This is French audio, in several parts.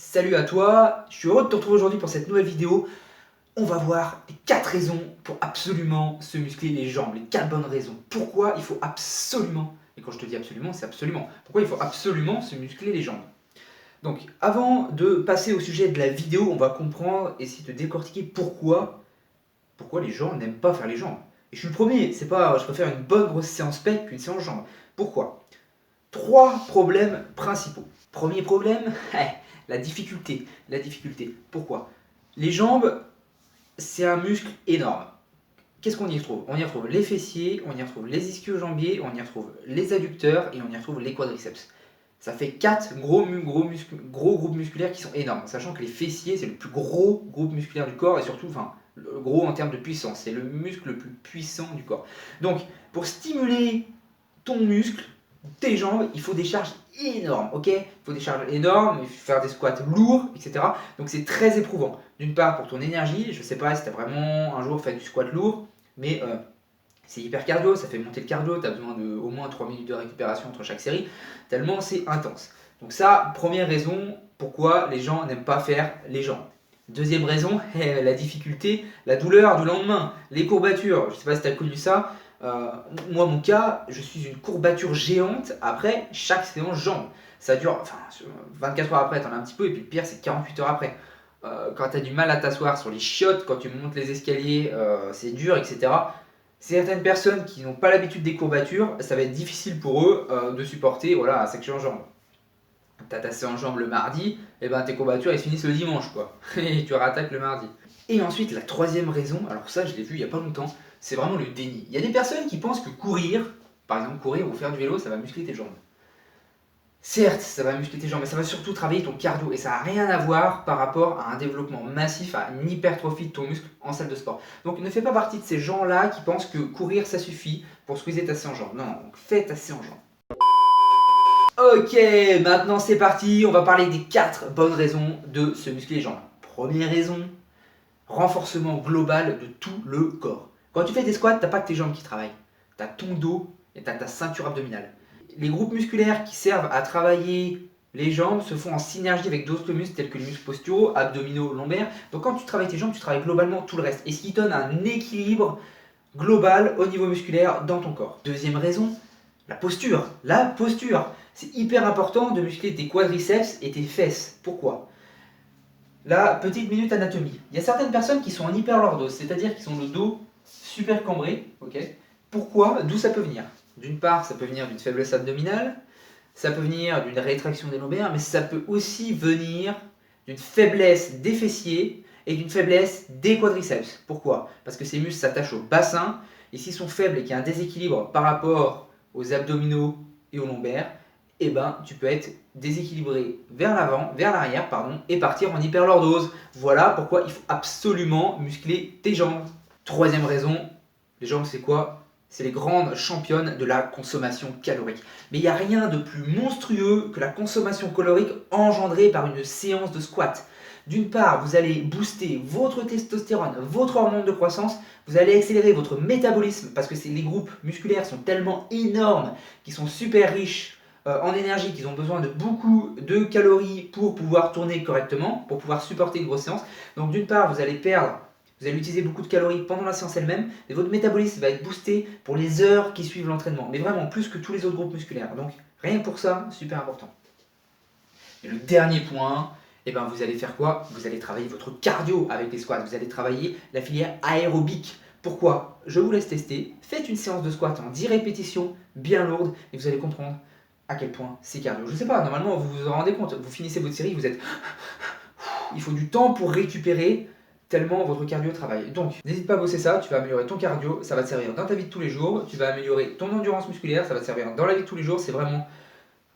Salut à toi, je suis heureux de te retrouver aujourd'hui pour cette nouvelle vidéo. On va voir les 4 raisons pour absolument se muscler les jambes, les 4 bonnes raisons. Pourquoi il faut absolument, et quand je te dis absolument, c'est absolument, pourquoi il faut absolument se muscler les jambes. Donc avant de passer au sujet de la vidéo, on va comprendre, essayer de décortiquer pourquoi les gens n'aiment pas faire les jambes. Et je suis le premier, c'est pas, je préfère une bonne grosse séance pec qu'une séance jambes. Pourquoi? 3 problèmes principaux. Premier problème, la difficulté. La difficulté. Pourquoi? Les jambes, c'est un muscle énorme. Qu'est-ce qu'on y retrouve? On y retrouve les fessiers, on y retrouve les ischio-jambiers, on y retrouve les adducteurs et on y retrouve les quadriceps. Ça fait 4 gros groupes musculaires qui sont énormes, sachant que les fessiers, c'est le plus gros groupe musculaire du corps et surtout, le gros en termes de puissance. C'est le muscle le plus puissant du corps. Donc, pour stimuler ton muscle, tes jambes, il faut des charges énormes, ok? Il faut des charges énormes, il faut faire des squats lourds, etc. Donc c'est très éprouvant. D'une part pour ton énergie, je sais pas si tu as vraiment un jour fait du squat lourd, mais c'est hyper cardio, ça fait monter le cardio, tu as besoin de au moins 3 minutes de récupération entre chaque série, tellement c'est intense. Donc ça, première raison pourquoi les gens n'aiment pas faire les jambes. Deuxième raison, la difficulté, la douleur du lendemain, les courbatures. Je sais pas si tu as connu ça. Moi, mon cas, je suis une courbature géante après chaque séance jambes. Ça dure, 24 heures après, t'en as un petit peu, et puis le pire, c'est 48 heures après. Quand tu as du mal à t'asseoir sur les chiottes, quand tu montes les escaliers, c'est dur, etc. Certaines personnes qui n'ont pas l'habitude des courbatures, ça va être difficile pour eux de supporter voilà, cette séance jambes. Tu as ta séance jambes le mardi, et ben tes courbatures elles finissent le dimanche, quoi. Et tu rattaques le mardi. Et ensuite, la troisième raison, alors ça je l'ai vu il n'y a pas longtemps, c'est vraiment le déni. Il y a des personnes qui pensent que courir, par exemple courir ou faire du vélo, ça va muscler tes jambes. Certes, ça va muscler tes jambes, mais ça va surtout travailler ton cardio et ça n'a rien à voir par rapport à un développement massif, à une hypertrophie de ton muscle en salle de sport. Donc ne fais pas partie de ces gens-là qui pensent que courir ça suffit pour squeezer ta séance jambes. Non, donc fais ta séance jambes. Ok, maintenant c'est parti, on va parler des 4 bonnes raisons de se muscler les jambes. Première raison, renforcement global de tout le corps. Quand tu fais des squats, tu n'as pas que tes jambes qui travaillent. Tu as ton dos et tu as ta ceinture abdominale. Les groupes musculaires qui servent à travailler les jambes se font en synergie avec d'autres muscles tels que les muscles posturaux, abdominaux, lombaires. Donc quand tu travailles tes jambes, tu travailles globalement tout le reste. Et ce qui donne un équilibre global au niveau musculaire dans ton corps. Deuxième raison, la posture. La posture. C'est hyper important de muscler tes quadriceps et tes fesses. Pourquoi? La petite minute anatomie. Il y a certaines personnes qui sont en hyperlordose, c'est-à-dire qui ont le dos super cambré. Okay. Pourquoi? D'où ça peut venir? D'une part, ça peut venir d'une faiblesse abdominale, ça peut venir d'une rétraction des lombaires, mais ça peut aussi venir d'une faiblesse des fessiers et d'une faiblesse des quadriceps. Pourquoi? Parce que ces muscles s'attachent au bassin, et s'ils sont faibles et qu'il y a un déséquilibre par rapport aux abdominaux et aux lombaires, eh ben, tu peux être déséquilibré vers l'avant, vers l'arrière, et partir en hyperlordose. Voilà pourquoi il faut absolument muscler tes jambes. Troisième raison, les jambes c'est quoi? C'est les grandes championnes de la consommation calorique. Mais il n'y a rien de plus monstrueux que la consommation calorique engendrée par une séance de squat. D'une part, vous allez booster votre testostérone, votre hormone de croissance, vous allez accélérer votre métabolisme parce que les groupes musculaires sont tellement énormes qu'ils sont super riches en énergie, qu'ils ont besoin de beaucoup de calories pour pouvoir tourner correctement, pour pouvoir supporter une grosse séance. Donc d'une part, vous allez utiliser beaucoup de calories pendant la séance elle-même, et votre métabolisme va être boosté pour les heures qui suivent l'entraînement, mais vraiment plus que tous les autres groupes musculaires. Donc rien que pour ça, super important. Et le dernier point, eh ben, vous allez faire quoi? Vous allez travailler votre cardio avec les squats, vous allez travailler la filière aérobique. Pourquoi? Je vous laisse tester. Faites une séance de squat en 10 répétitions, bien lourde, et vous allez comprendre à quel point c'est cardio. Je sais pas, normalement vous vous en rendez compte, vous finissez votre série, vous êtes... Il faut du temps pour récupérer tellement votre cardio travaille. Donc, n'hésite pas à bosser ça, tu vas améliorer ton cardio, ça va te servir dans ta vie de tous les jours, tu vas améliorer ton endurance musculaire, ça va te servir dans la vie de tous les jours, c'est vraiment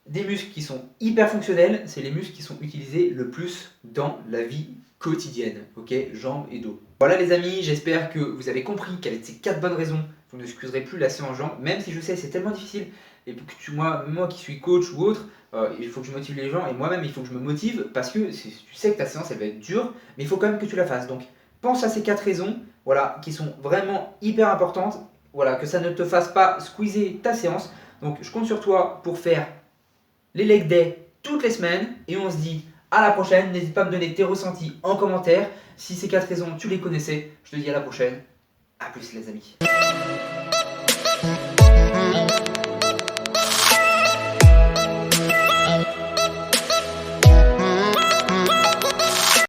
des muscles qui sont hyper fonctionnels, c'est les muscles qui sont utilisés le plus dans la vie quotidienne, ok, jambes et dos. Voilà les amis, j'espère que vous avez compris quelles étaient ces 4 bonnes raisons, vous ne scuserez plus la séance jambes, même si je sais c'est tellement difficile, et que moi qui suis coach ou autre, il faut que je motive les gens, et moi-même il faut que je me motive, parce que tu sais que ta séance elle va être dure, mais il faut quand même que tu la fasses. Donc pense à ces 4 raisons, voilà, qui sont vraiment hyper importantes, voilà, que ça ne te fasse pas squeezer ta séance. Donc je compte sur toi pour faire les leg day toutes les semaines, et on se dit à la prochaine. N'hésite pas à me donner tes ressentis en commentaire. Si ces 4 raisons, tu les connaissais, je te dis à la prochaine. A plus les amis.